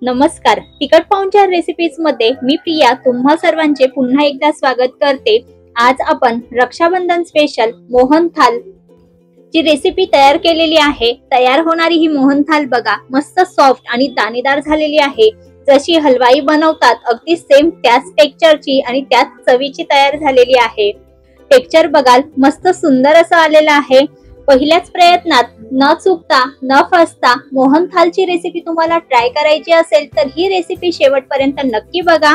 नमस्कार. तिखट पाहुणचार रेसिपीज मध्ये मी प्रिया तुम्हा सर्वांचे पुन्हा एकदा स्वागत करते. आज आपण रक्षाबंधन स्पेशल मोहनथाल ची रेसिपी तयार केलेली आहे. तयार होणारी ही मोहनथाल बघा मस्त सॉफ्ट आणि दाणेदार झालेली आहे. जशी हलवाई बनवतात अगदी सेम त्याच टेक्स्चरची आणि त्याच चवीची तयार झालेली आहे. टेक्स्चर बघाल मस्त सुंदर असं आलेलं आहे. पहिल्याच प्रयत्नात न चुकता न फसता मोहनथालची रेसिपी तुम्हाला ट्राय करायची असेल तर ही रेसिपी शेवटपर्यंत नक्की बघा.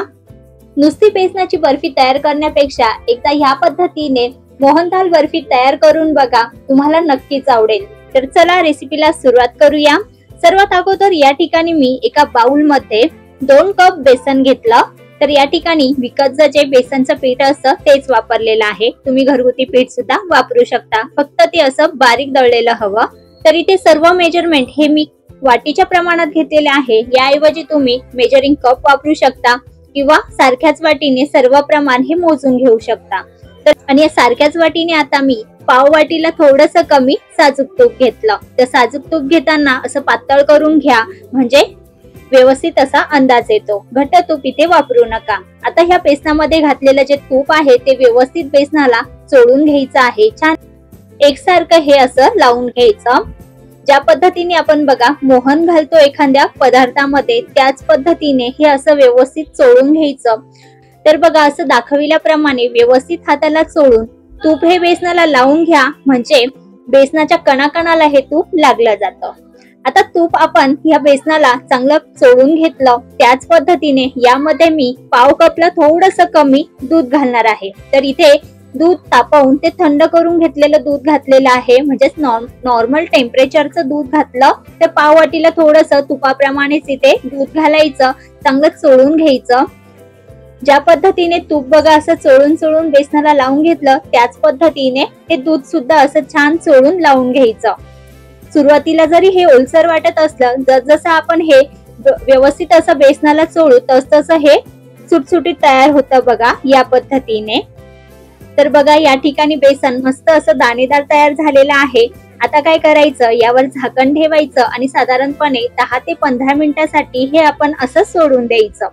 नुसती बेसनाची बर्फी तयार करण्यापेक्षा एकदा ह्या पद्धतीने मोहनथाल बर्फी तयार करून बघा, तुम्हाला नक्कीच आवडेल. तर चला रेसिपीला सुरुवात करूया. सर्वात अगोदर या ठिकाणी मी एका बाउल मध्ये 2 कप बेसन घेतलं. तर या ठिकाणी विकतचं जे बेसनचं पीठ असतं तेच वापरलेलं आहे. तुम्ही घरगुती पीठ सुद्धा वापरू शकता, फक्त ते असं बारीक दळलेलं हवं. तर इथे सर्व मेजरमेंट हे मी वाटीच्या प्रमाणात घेतलेले आहे. याऐवजी तुम्ही मेजरिंग कप वापरू शकता किंवा सारख्याच वाटीने सर्व प्रमाण हे मोजून घेऊ शकता. तर आणि या सारख्याच वाटीने आता मी पाव वाटीला थोडंसं कमी साजूक तूप घेतलं. तर साजूक तूप घेताना असं पातळ करून घ्या, म्हणजे व्यवस्थित असा अंदाज येतो. घट्ट तूप इथे वापरू नका. आता ह्या बेसनामध्ये घातलेलं जे तूप आहे ते व्यवस्थित बेसनाला चोळून घ्यायचं आहे. छान एकसारखं हे असं लावून घ्यायचं. ज्या पद्धतीने आपण बघा मोहन घालतो एखाद्या पदार्थामध्ये त्याच पद्धतीने हे असं व्यवस्थित चोळून घ्यायचं. तर बघा असं दाखविल्याप्रमाणे व्यवस्थित हाताला चोळून तूप हे बेसनाला लावून घ्या, म्हणजे बेसनाच्या कणाकणाला हे तूप लागलं जातं. आता तूप आपण या बेसनाला चांगलं चोळून घेतलं. त्याच पद्धतीने यामध्ये मी पाव कपला थोडंसं कमी दूध घालणार आहे. तर इथे दूध तापवून ते थंड करून घेतलेलं दूध घातलेलं आहे, म्हणजे नॉर्मल टेम्परेचरचं दूध घातलं. तर पाव वाटीला थोडंसं तुपाप्रमाणेच इथे दूध घालायचं, चांगलं चोळून घ्यायचं. ज्या पद्धतीने तूप बघा असं चोळून चोळून बेसनाला लावून घेतलं त्याच पद्धतीने हे दूध सुद्धा असं छान चोळून लावून घ्यायचं. सुरुवातीला जरी हे ओलसर वाटत असलं, जसं आपण हे व्यवस्थित असं बेसनाला चोळू तसं हे सुटसुटीत तयार होतं बघा या पद्धतीने. तर बघा या ठिकाणी बेसन मस्त असं दाणेदार तयार झालेलं आहे. आता काय करायचं, यावर झाकण ठेवायचं आणि साधारणपणे 10 ते 15 मिनिटांसाठी हे आपण असं सोडून द्यायचं.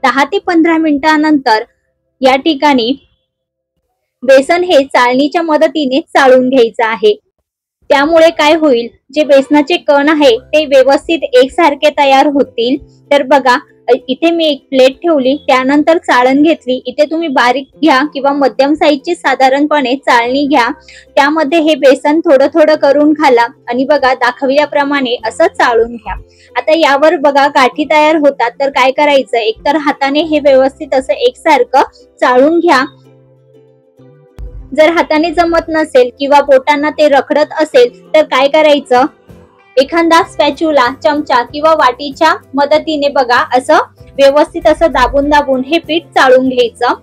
10 ते 15 मिनिटांनंतर या ठिकाणी बेसन हे चाळणीच्या मदतीने चाळून घ्यायचं आहे. त्यामुळे काय होईल, जे बेसनाचे कण आहे ते व्यवस्थित एकसारखे तयार होतील. तर बघा इथे मी एक प्लेट ठेवली, त्यानंतर चाळण घेतली. इथे तुम्ही बारीक घ्या किंवा मध्यम साईजची साधारणपणे चाळणी घ्या. त्यामध्ये हे बेसन थोडं थोडं करून घाला आणि बघा दाखविल्याप्रमाणे असं चाळून घ्या. आता यावर बघा गाठी तयार होतात. तर काय करायचं, एकतर हाताने हे व्यवस्थित असं एकसारखं चाळून घ्या. जर हाताने जमत नसेल किंवा बोटांना ते रखडत असेल तर काय करायचं, एखादा स्पॅच्युला, चमचा किंवा वाटीच्या मदतीने बघा असं व्यवस्थित असं दाबून दाबून हे पीठ चाळून घ्यायचं.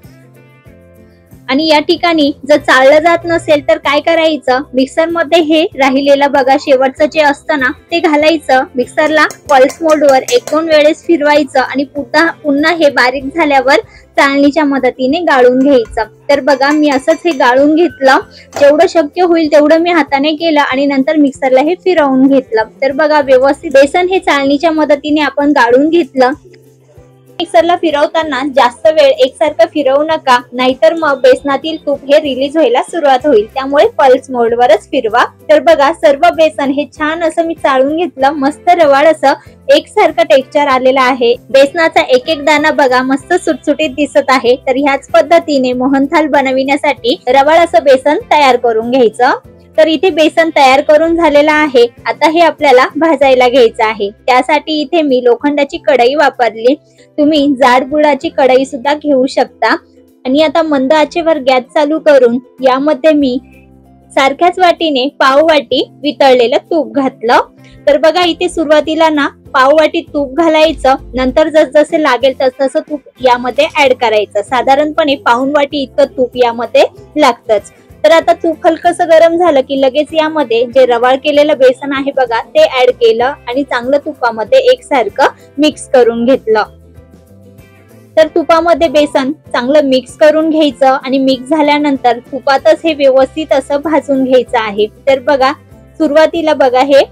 आणि या ठिकाणी जर चाळलं जात नसेल तर काय करायचं, मिक्सर मध्ये हे राहिलेलं बघा शेवटचं जे असतं ना ते घालायचं. मिक्सरला पल्स मोडवर 1-2 वेळेस फिरवायचं आणि पुन्हा हे बारीक झाल्यावर चाळणीच्या मदतीने गाळून घ्यायचं. तर बघा मी असंच हे गाळून घेतलं. जेवढं शक्य होईल तेवढं मी हाताने केलं आणि नंतर मिक्सरला हे फिरवून घेतलं. तर बघा व्यवस्थित बेसन हे चाळणीच्या मदतीने आपण गाळून घेतलं. मिक्सरला फिरवताना जास्त वेळ एकसारखं फिरवू नका, नाहीतर मग बेसनातील तूप हे रिलीज व्हायला सुरुवात होईल. त्यामुळे पल्स मोडवरच फिरवा. तर बघा सर्व बेसन हे छान असं मी चाळून घेतलं. मस्त रवाळ असं एकसारखं टेक्स्चर आलेलं आहे. बेसनाचा एक एक दाणा बघा मस्त सुटसुटीत दिसत आहे. तर ह्याच पद्धतीने मोहनथाल बनविण्यासाठी रवाळ असं बेसन तयार करून घ्यायचं. तर इथे बेसन तयार करून झालेलं आहे. आता हे आपल्याला भाजायला घ्यायचं आहे. त्यासाठी इथे मी लोखंडाची कढई वापरली. तुम्ही जाड बुडाची कढई सुद्धा घेऊ शकता. आणि आता मंद आचेवर गॅस चालू करून यामध्ये मी सारख्याच वाटीने पाव वाटी वितळलेलं तूप घातलं. तर बघा इथे सुरुवातीला ना पाव वाटी तूप घालायचं, नंतर जसजसे लागेल तसं तूप यामध्ये ऍड करायचं. साधारणपणे पाऊण वाटी इतकं तूप यामध्ये लागतंच. तर आता तूप हलकसं गरम झालं की लगेच यामध्ये जे रवाळ केलेलं बेसन आहे बघा ते ऍड केलं आणि चांगलं तुपामध्ये एकसारखं मिक्स करून घेतलं. तर तुपामध्ये बेसन चांगलं मिक्स करून घ्यायचं आणि मिक्स झाल्यानंतर तुपातच हे व्यवस्थित असं भाजून घ्यायचं आहे. तर बघा सुरुवातीला बघा हे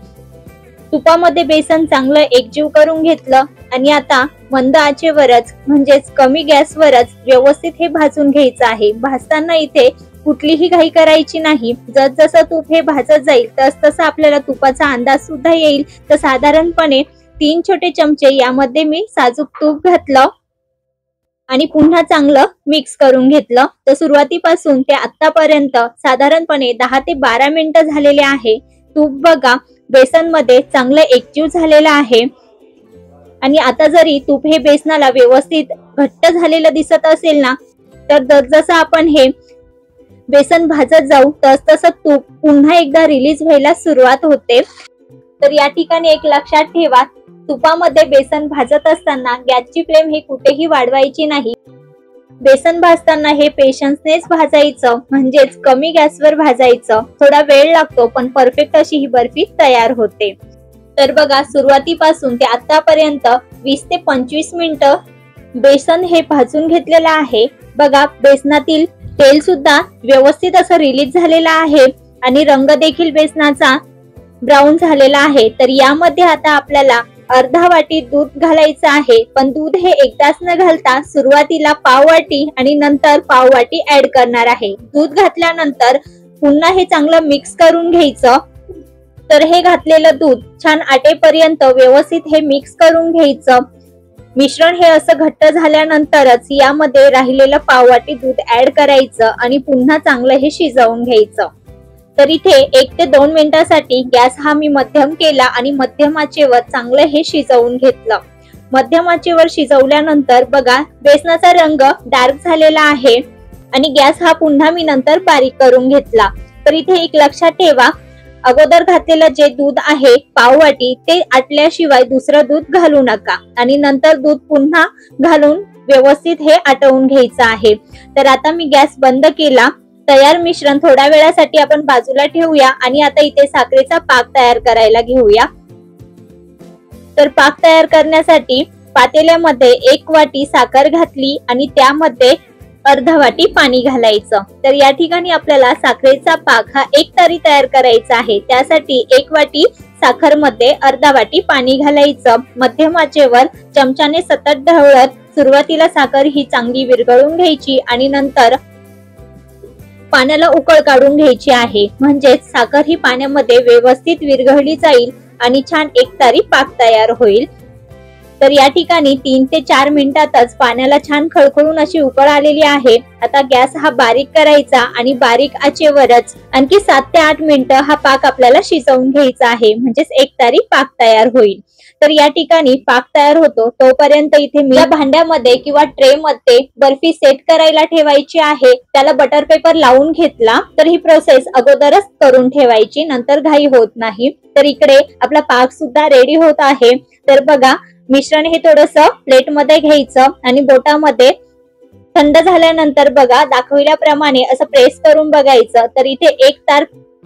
तुपामध्ये बेसन चांगलं एकजीव करून घेतलं आणि आता मंद आचेवरच म्हणजेच कमी गॅसवरच व्यवस्थित हे भाजून घ्यायचं आहे। भाजताना इथे कुठलीही घाई करायची नाही। जसं तूप हे भाजत जाईल तसं आपल्याला तुपाचा अंदाज सुद्धा येईल। तर साधारणपणे 3 छोटे चमचे यामध्ये मी साजूक तूप घातलं आणि पुन्हा चांगलं मिक्स करून घेतलं। तर सुरुवातीपासून ते आतापर्यंत साधारणपणे 10 ते 12 मिनिटं झालेले आहे। तूप बघा बेसन मध्ये चांगलं एकजीव झालेलं आहे आणि आता जरी तूप हे बेसनाला व्यवस्थित घट्ट झालेलं दिसत असेल ना, तर जसं आपण हे बेसन भाजत जाऊ तसं तूप पुन्हा एकदा रिलीज व्हायला सुरुवात होते। तर या ठिकाणी एक लक्षात ठेवा, तुपामध्ये बेसन भाजत असताना गॅसची फ्लेम ही कुठेही वाढवायची नाही। बेसन भाजताना हे पेशन्सनेच भाजायचं, म्हणजेच कमी गॅसवर भाजायचं। थोडा वेळ लागतो पण परफेक्ट अशी ही बर्फी तयार होते। तर बघा सुरुवातीपासून ते आतापर्यंत 20 ते 25 मिनिटं बेसन हे भाजून घेतलेलं आहे। बघा बेसनातील तेल सुद्धा व्यवस्थित असं रिलीज झालेला आहे आणि रंग देखील बेसनाचा ब्राऊन झालेला आहे। तर यामध्ये आता आपल्याला अर्धा वाटी दूध घालायचं आहे, पण दूध हे एकदाच न घालता सुरुवातीला पाव वाटी आणि नंतर पाव वाटी ऍड करणार आहे। दूध घातल्यानंतर पुन्हा हे चांगलं मिक्स करून घ्यायचं। तर हे घातलेलं दूध छान आटेपर्यंत व्यवस्थित हे मिक्स करून घ्यायचं। मिश्रण हे असं घट्ट झाल्यानंतरच यामध्ये राहिलेलं पाव वाटी दूध ऍड करायचं आणि पुन्हा चांगलं हे शिजवून घ्यायचं। तर इथे 1 ते 2 मिनिटांसाठी गॅस हा मी मध्यम केला आणि मध्यम आचेवर चांगलं हे शिजवून घेतलं। मध्यम आचेवर शिजवल्यानंतर बघा बेसनाचा रंग डार्क झालेला आहे आणि गॅस हा पुन्हा मी नंतर बारीक करून घेतला। तर इथे एक लक्षात ठेवा, अगोदर घातलेलं जे दूध आहे पाव वाटी ते आटल्याशिवाय दुसरं दूध घालू नका आणि नंतर दूध पुन्हा घालून व्यवस्थित हे आटवून घ्यायचं आहे। तर आता मी गॅस बंद केला। तयार मिश्रण थोड्या वेळासाठी आपण बाजूला ठेवूया आणि आता इथे साखरेचा पाक तयार करायला घेऊया। तर पाक तयार करण्यासाठी पातेल्यामध्ये 1 वाटी साखर घातली आणि त्यामध्ये अर्धा वाटी पाणी घालायचं। तर या ठिकाणी आपल्याला साखरेचा पाक हा एकतारी तयार करायचा आहे। त्यासाठी 1 वाटी साखर मध्ये अर्धा वाटी पाणी घालायचं। मध्यम आचेवर चमच्याने सतत ढवळत सुरुवातीला साखर ही चांगली विरघळून घ्यायची आणि नंतर पाण्याला उकळ काढून घ्यायची आहे, म्हणजेच साखर ही पाण्यामध्ये व्यवस्थित विरघळली जाईल आणि छान एकतारी पाक तयार होईल। तर या ठिकाणी 3 ते 4 मिनिटातच पाण्याला छान खळखळून अशी उकळ आलेली आहे। आता गॅस हा बारीक करायचा आणि बारीक आचेवरच आणखी 7 ते 8 मिनिटं हा पाक आपल्याला शिजवून घ्यायचा आहे, म्हणजेच एकतारी पाक तयार होईल। तर या ठिकाणी पाक तयार होतो तोपर्यंत इथे मी भांड्यामध्ये किंवा ट्रे मध्ये बर्फी सेट करायला ठेवायची आहे। त्याला बटर पेपर लावून घेतला। तर ही प्रोसेस अगोदरच करून ठेवायची, नंतर घाई होत नाही। तर इकडे आपला पाक सुद्धा रेडी होत आहे। तर बघा मिश्रण हे थोडंसं प्लेट मध्ये घ्यायचं आणि बोटामध्ये थंड झाल्यानंतर बघा दाखवल्याप्रमाणे असं प्रेस करून बघायचं। तर इथे एक तार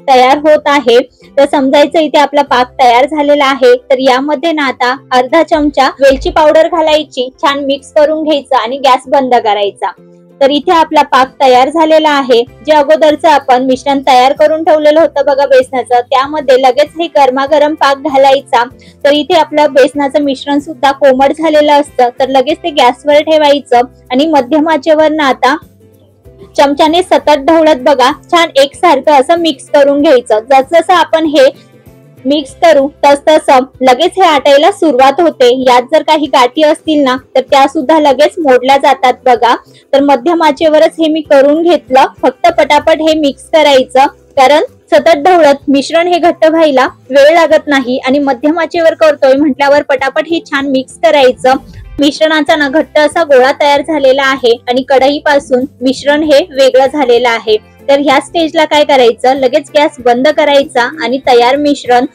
तयार होत आहे। तर समजायचं इथे आपला पाक तयार झालेला आहे। तर यामध्ये ना आता अर्धा चमचा वेलची पावडर घालायची, छान मिक्स करून घ्यायचं आणि गॅस बंद करायचा। तर इथे आपला पाक तयार झालेला आहे। जे अगोदरचं आपण मिश्रण तयार करून ठेवलेलं होतं बघा बेसनाचं, त्यामध्ये लगेच हे गरमागरम पाक घालायचा। तर इथे आपलं बेसनाचं मिश्रण सुद्धा कोमट झालेलं असतं, तर लगेच ते गॅसवर ठेवायचं आणि मध्यम आचेवर ना आता चमच्याने सतत ढवळत बघा छान एकसारखं असं मिक्स करून घ्यायचं। जसं आपण हे मिक्स करू तसं लगेच हे आटायला सुरुवात होते। यात जर काही गाठी असतील ना तर त्या सुद्धा लगेच मोडल्या जातात बघा। तर मध्यम आचेवरच हे मी करून घेतलं। फक्त पटापट हे मिक्स करायचं, कारण सतत ढवळत मिश्रण हे घट्ट व्हायला वेळ लागत नाही आणि मध्यम आचेवर करतोय म्हटल्यावर पटापट हे छान मिक्स करायचं। मिश्रणाचा ना घट्ट असा गोळा तयार झालेला आहे आणि कढईपासून मिश्रण हे वेगळं झालेलं आहे। तर ह्या स्टेजला काय करायचं, लगेच गॅस बंद करायचा आणि तयार मिश्रण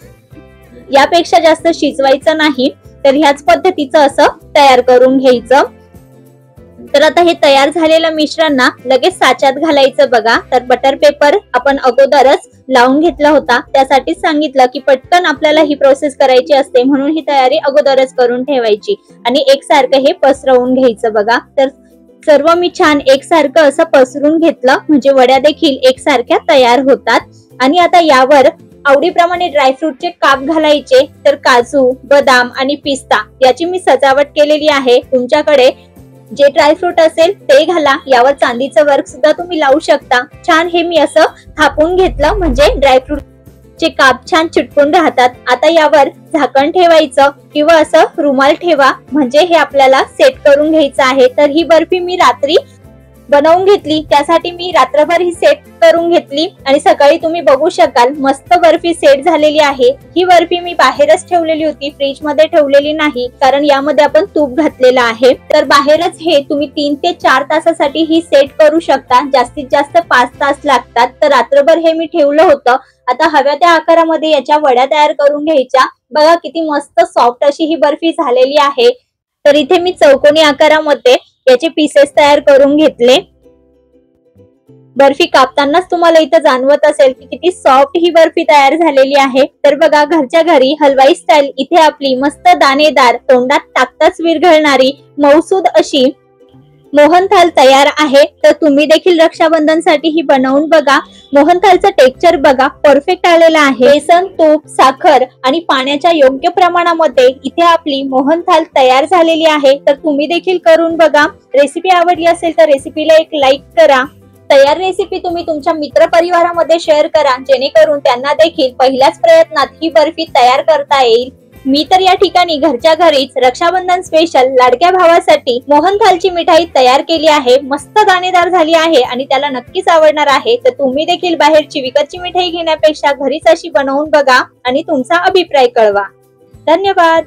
यापेक्षा जास्त शिजवायचं नाही। तर ह्याच पद्धतीचं असं तयार करून घ्यायचं। तर आता हे तयार झालेलं मिश्रण ना लगेच साच्यात घालायचं बघा। तर बटर पेपर आपण अगोदरच लावून घेतला होता, त्यासाठीच सांगितलं की पटकन आपल्याला ही प्रोसेस करायची असते, म्हणून ही तयारी अगोदरच करून ठेवायची आणि एकसारखं हे पसरवून घ्यायचं बघा। तर सर्व मी छान एकसारखं असं पसरून घेतलं, म्हणजे वड्या देखील एकसारख्या तयार होतात। आणि आता यावर आवडीप्रमाणे ड्रायफ्रूटचे काप घालायचे, तर काजू, बदाम आणि पिस्ता याची मी सजावट केलेली आहे. तुमच्याकडे जे ड्रायफ्रूट असेल ते घाला. यावर चांदीचं वर्क सुद्धा तुम्ही लावू शकता. छान हे मी असं थापून घेतलं, म्हणजे ड्रायफ्रूट चे काप छान चिटकून राहतात. आता यावर झाकण ठेवायचं किंवा असं रुमाल ठेवा, म्हणजे हे आपल्याला सेट करून घ्यायचं आहे. तर ही बर्फी मी रात्री बनवून घेतली, त्यासाठी मी रात्रभर ही सेट करून घेतली आणि सकाळी तुम्ही बघू शकाल मस्त बर्फी सेट झालेली आहे. ही बर्फी मी बाहेरच ठेवलेली होती, फ्रीज मध्ये ठेवलेली नाही, कारण यामध्ये आपण तूप घातलेलं आहे. तर बाहेरच हे तुम्ही 3 ते 4 तासासाठी ही सेट करू शकता. जास्तीत जास्त 5 तास लागतात. तर रात्रभर हे मी ठेवलं होतं. आता हव्या त्या आकारामध्ये याच्या वड्या तयार करून घ्यायच्या. बघा किती मस्त सॉफ्ट अशी ही बर्फी झालेली आहे. तर इथे मी चौकोनी आकारामध्ये याचे पीसेस तयार करून घेतले. बर्फी कापतानाच तुम्हाला इथं जाणवत असेल की किती सॉफ्ट ही बर्फी तयार झालेली आहे. तर बघा, घरच्या घरी हलवाई स्टाईल इथे आपली मस्त दाणेदार, तोंडात टाकताच विरघळणारी मऊसूद अशी मोहनथाल तयार आहे. तर तुम्ही देखील रक्षाबंधनसाठी ही बनवून बघा. मोहनथालचं टेक्स्चर बघा, परफेक्ट आलेलं आहे. बेसन, तूप, साखर आणि पाण्याच्या योग्य प्रमाणामध्ये इथे आपली मोहनथाल तयार झालेली आहे. तर तुम्ही देखील करून बघा. रेसिपी आवडली असेल तर रेसिपीला एक लाईक करा. तयार रेसिपी तुम्ही तुमच्या मित्र परिवारामध्ये शेअर करा, जेणेकरून त्यांना देखील पहिल्याच प्रयत्नात ही बर्फी तयार करता येईल. मी तर या ठिकाणी घरच्या घरीच रक्षाबंधन स्पेशल लाडक्या भावासाठी मोहनथालची मिठाई तयार केली आहे. मस्त दाणेदार झाली आहे आणि त्याला नक्कीच आवडणार आहे. तर तुम्ही देखील बाहेरची विकतची मिठाई घेण्यापेक्षा घरीच अशी बनवून बघा आणि तुमचा अभिप्राय कळवा. धन्यवाद.